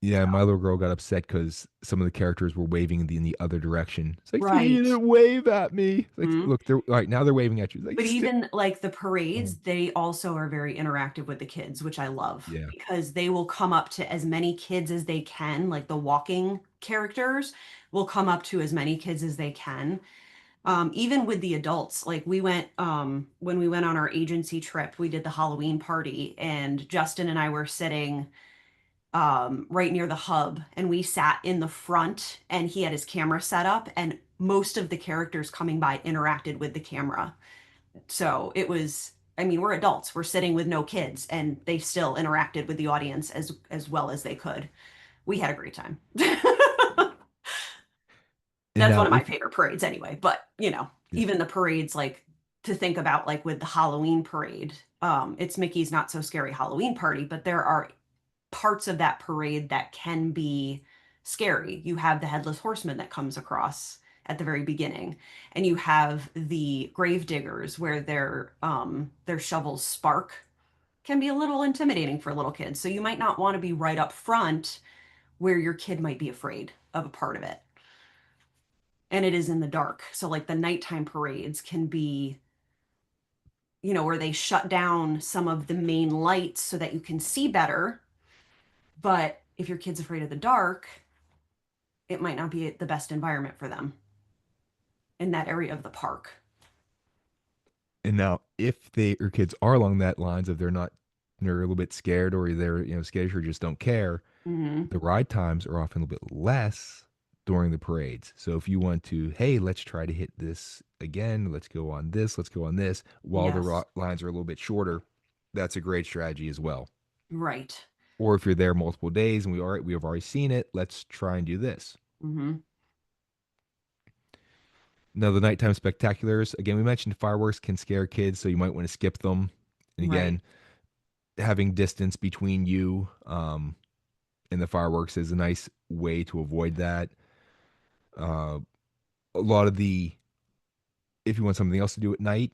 Yeah, my little girl got upset because some of the characters were waving in the other direction. It's like they Right. didn't wave at me. Like, Mhm. look, they're all right now. They're waving at you. Like, But still, even like the oh, parades, they also are very interactive with the kids, which I love yeah, because they will come up to as many kids as they can. Like the walking characters will come up to as many kids as they can. Even with the adults, like we went when we went on our agency trip, we did the Halloween party, and Justin and I were sitting right near the hub, and we sat in the front, and he had his camera set up, and most of the characters coming by interacted with the camera. So it was, I mean, we're adults, we're sitting with no kids, and they still interacted with the audience as well as they could. We had a great time. and That's now one of my if favorite parades anyway, but yeah, even the parades, like to think about, like with the Halloween parade, it's Mickey's Not So Scary Halloween Party, but there are parts of that parade that can be scary. You have the headless horseman that comes across at the very beginning, and you have the grave diggers where their shovels spark, can be a little intimidating for little kids. So you might not want to be right up front where your kid might be afraid of a part of it. And it is in the dark. So like the nighttime parades can be, where they shut down some of the main lights so that you can see better. But if your kid's afraid of the dark, it might not be the best environment for them in that area of the park. and now if they or kids are along that lines, if they're a little bit scared or they're scared or just don't care, Hmm. the ride times are often a little bit less during the parades. So if you want to, hey, let's try to hit this again, let's go on this, while the Yes. lines are a little bit shorter, that's a great strategy as well. Right. Or if you're there multiple days and we have already seen it, let's try and do this. Hmm. Now the nighttime spectaculars, again, we mentioned fireworks can scare kids, so you might want to skip them. And Right. again, having distance between you and the fireworks is a nice way to avoid that. Uh, a lot of the if you want something else to do at night,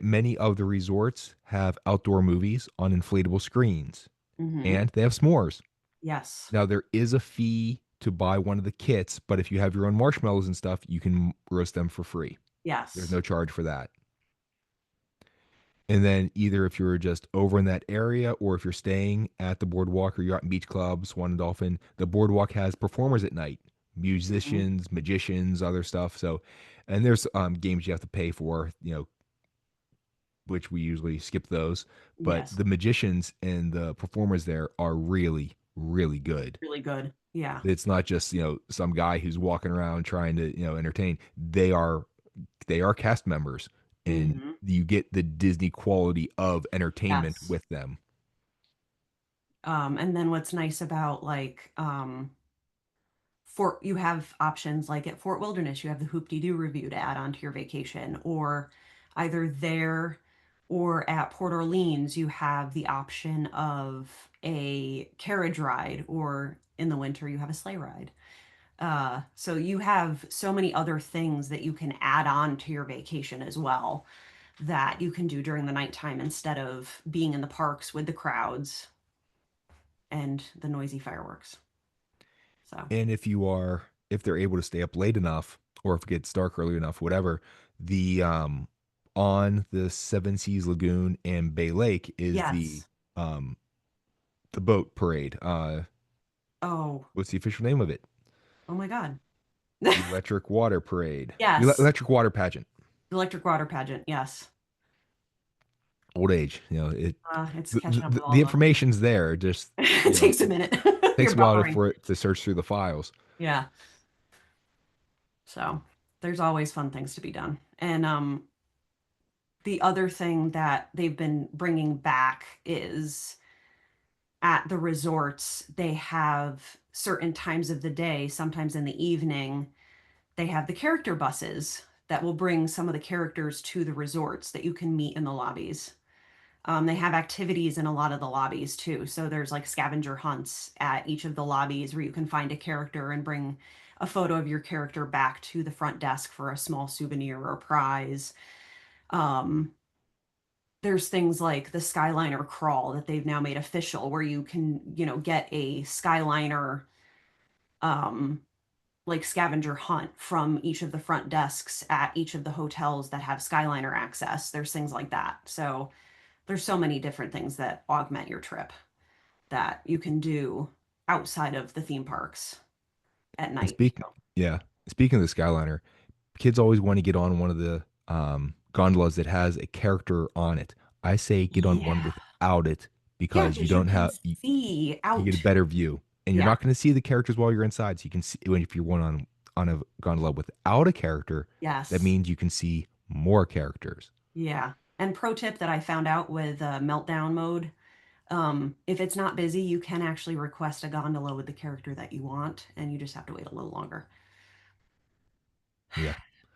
many of the resorts have outdoor movies on inflatable screens Hmm. and they have s'mores. Yes. Now, there is a fee to buy one of the kits, but if you have your own marshmallows and stuff, you can roast them for free. There's Yes. no charge for that. And then either if you're just over in that area or if you're staying at the boardwalk or you're out in beach club, Swan and Dolphin, the boardwalk has performers at night, Mhm. musicians, magicians, other stuff. So, and there's games you have to pay for, which we usually skip those. But Yes, the magicians and the performers there are really, really good. really good. Yeah. It's not just, some guy who's walking around trying to, entertain. They are cast members and Mhm. you get the Disney quality of entertainment Yes. with them. And then what's nice about like Fort, you have options like at Fort Wilderness, you have the Hoop-Dee-Doo review to add on to your vacation, or either there or at Port Orleans, you have the option of a carriage ride, or in the winter, you have a sleigh ride. So you have so many other things that you can add on to your vacation as well that you can do during the nighttime instead of being in the parks with the crowds and the noisy fireworks. So, And if they're able to stay up late enough, or if it gets dark early enough, whatever, the on the Seven Seas Lagoon and Bay Lake is the yes. um the boat parade. Oh, What's the official name of it? oh my God. Electric Water Parade. Yes. Electric Water Pageant. Electric water pageant. Yes. Old age, It's the, catching up the, with the all of us. information's there. Just It takes a minute. takes You're a while buffering. for it to search through the files. Yeah. So there's always fun things to be done. And the other thing that they've been bringing back is at the resorts, they have certain times of the day, sometimes in the evening, they have the character buses that will bring some of the characters to the resorts that you can meet in the lobbies. They have activities in a lot of the lobbies too. So there's like scavenger hunts at each of the lobbies where you can find a character and bring a photo of your character back to the front desk for a small souvenir or prize. Um, there's things like the Skyliner crawl that they've now made official where you can, get a Skyliner um, like scavenger hunt from each of the front desks at each of the hotels that have Skyliner access. There's things like that. So there's so many different things that augment your trip that you can do outside of the theme parks at And night. speaking, yeah, speaking of the Skyliner, kids always want to get on one of the gondolas that has a character on it. I say get on one Yeah. without it Yeah, because you because you don't can have see you get a out. better view, and you're Yeah. not going to see the characters while you're inside. So you can see when if you're one on a gondola without a character, that Yes. means you can see more characters. Yeah. And pro tip that I found out with meltdown mode, if it's not busy, you can actually request a gondola with the character that you want, and you just have to wait a little longer. Yeah.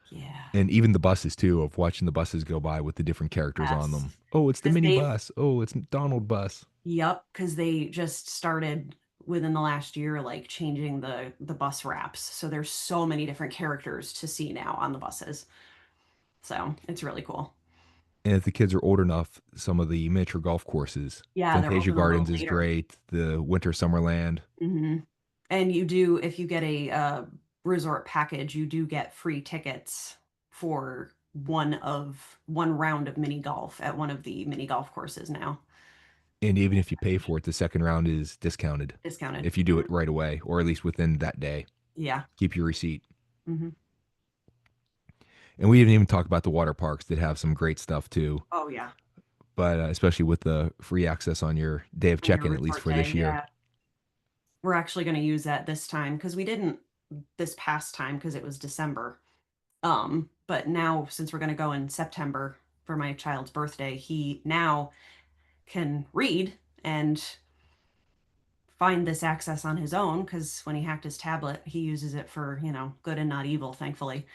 Yeah. And even the buses too, of watching the buses go by with the different characters on Yes. them. Oh, it's the Because mini they've bus. Oh, it's Donald bus. Yep, because they just started within the last year, like changing the bus wraps. So there's so many different characters to see now on the buses. So it's really cool. And if the kids are old enough, some of the miniature golf courses, Yeah, they're Fantasia open a Gardens little is later. great. The Winter Summerland, Hmm. And you do, if you get a resort package, you do get free tickets for one round of mini golf at one of the mini golf courses now. and even if you pay for it, the second round is discounted Discounted. if you do it right away, or at least within that day. Yeah. Keep your receipt. Hmm. And we didn't even talk about the water parks that have some great stuff too. Oh yeah. But especially with the free access on your day of On your check-in, at least resort for day. this year. Yeah. We're actually going to use that this time because we didn't this past time because it was December. But now since we're going to go in September for my child's birthday, he now can read and find this access on his own because when he hacked his tablet, he uses it for, good and not evil, thankfully.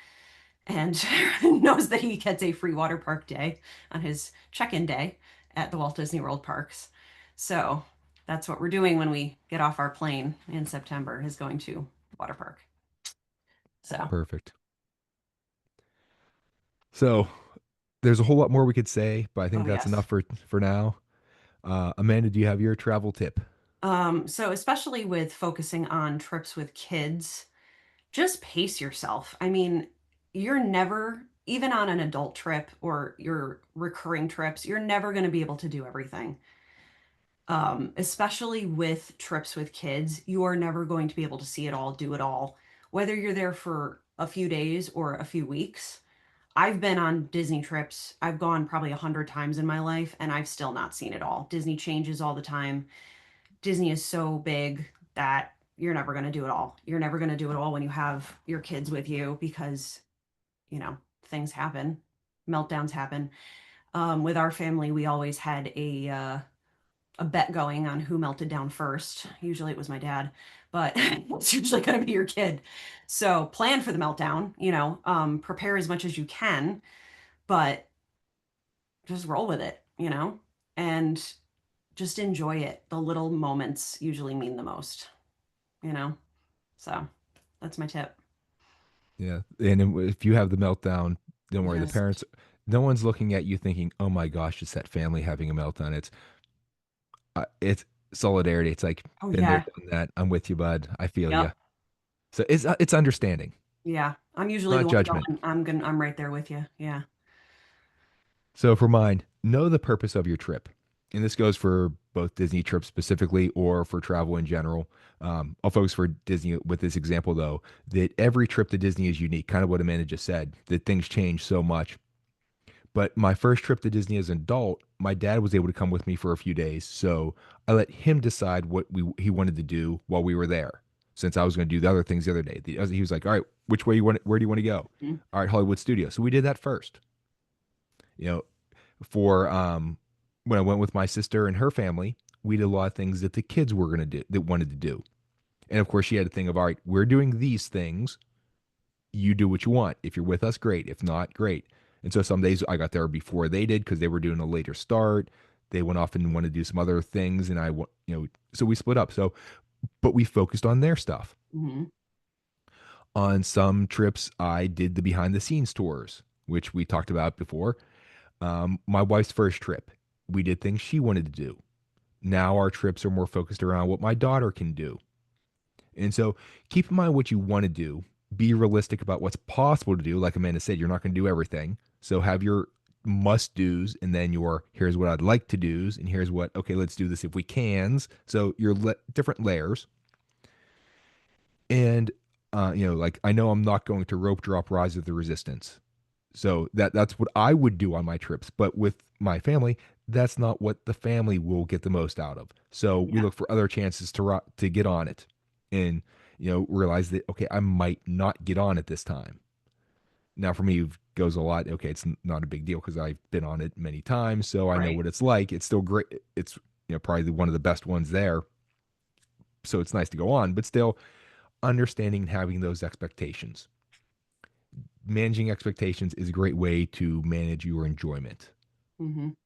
And knows that he gets a free water park day on his check-in day at the Walt Disney World parks. So that's what we're doing when we get off our plane in September is going to water park. So, Perfect. So there's a whole lot more we could say, but I think oh that's yes. enough for now. Amanda, do you have your travel tip? So especially with focusing on trips with kids, just pace yourself. I mean, you're never even on an adult trip or your recurring trips, you're never going to be able to do everything. Especially with trips with kids, you are never going to be able to see it all, do it all. Whether you're there for a few days or a few weeks, I've been on Disney trips. I've gone probably 100 times in my life, and I've still not seen it all. Disney changes all the time. Disney is so big that you're never going to do it all. You're never going to do it all when you have your kids with you because, you know, things happen, meltdowns happen. With our family, we always had a bet going on who melted down first. Usually it was my dad, but it's usually going to be your kid. So plan for the meltdown, prepare as much as you can, but just roll with it, and just enjoy it. The little moments usually mean the most, you know? So that's my tip. Yeah. And if you have the meltdown, don't worry. The Just, parents, no one's looking at you thinking, "Oh my gosh, it's that family having a meltdown." It's solidarity. It's like, oh, been there, yeah. done that. I'm with you, bud. I feel you. Yep. So it's understanding, Yeah. I'm usually not the one judgment. going, I'm right there with you. Yeah. So for mine, know the purpose of your trip. And this goes for both Disney trips specifically or for travel in general. I'll focus for Disney with this example, though, that every trip to Disney is unique, kind of what Amanda just said, that things change so much. But my first trip to Disney as an adult, my dad was able to come with me for a few days. So I let him decide what he wanted to do while we were there. Since I was going to do the other things the other day, he was like, "All right, which way you want? Where do you want to go?" Mhm. All right, Hollywood Studios. So we did that first. You know, for when I went with my sister and her family, we did a lot of things that the kids were gonna do that wanted to do. And of course, she had a thing of, all right, we're doing these things. You do what you want. If you're with us, great. If not, great. And so some days I got there before they did because they were doing a later start. They went off and wanted to do some other things, and so we split up. So, but we focused on their stuff. Mhm. On some trips, I did the behind the scenes tours, which we talked about before. My wife's first trip, we did things she wanted to do. Now our trips are more focused around what my daughter can do. And so keep in mind what you want to do. Be realistic about what's possible to do. Like Amanda said, you're not going to do everything. So have your must do's and then your here's what I'd like to do's and here's what, okay, let's do this if we cans. So your different layers. And, like I know I'm not going to rope drop Rise of the Resistance. So that's what I would do on my trips. But with my family, that's not what the family will get the most out of. So we Yeah. look for other chances to get on it, and realize that okay, I might not get on it this time. Now for me, it goes a lot. Okay, it's not a big deal because I've been on it many times, so I know Right. what it's like. It's still great. It's probably one of the best ones there. So it's nice to go on, but still understanding and having those expectations. Managing expectations is a great way to manage your enjoyment. Mhm.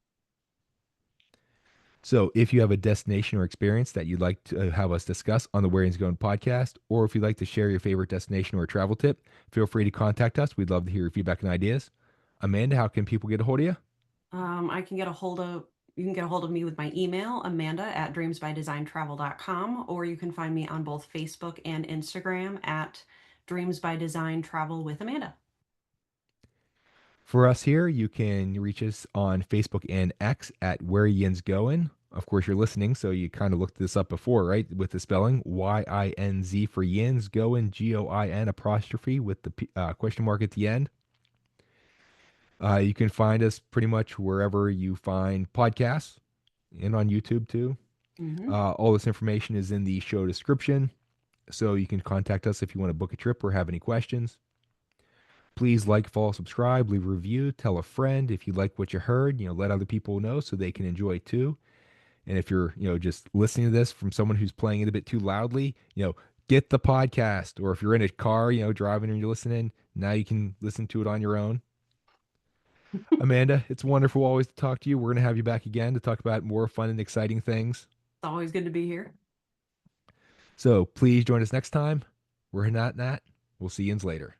So, if you have a destination or experience that you'd like to have us discuss on the Where Yinz Goin podcast, or if you'd like to share your favorite destination or travel tip, feel free to contact us. We'd love to hear your feedback and ideas. Amanda, how can people get a hold of you? I can get a hold of You can get a hold of me with my email, amanda@dreamsbydesigntravel.com, or you can find me on both Facebook and Instagram at Dreams by Design Travel with Amanda. For us here, you can reach us on Facebook and X at Where Yinz Goin. Of course, you're listening, so you kind of looked this up before, right? With the spelling YINZ for Yinz, Goin, GOIN apostrophe with the question mark at the end. You can find us pretty much wherever you find podcasts and on YouTube too. Hmm. All this information is in the show description, so you can contact us if you want to book a trip or have any questions. Please like, follow, subscribe, leave a review, tell a friend if you like what you heard. Let other people know so they can enjoy it too. And if you're, just listening to this from someone who's playing it a bit too loudly, get the podcast. Or if you're in a car, driving and you're listening, now you can listen to it on your own. Amanda, it's wonderful always to talk to you. We're going to have you back again to talk about more fun and exciting things. It's always good to be here. So please join us next time. We're not Nat. We'll see you later.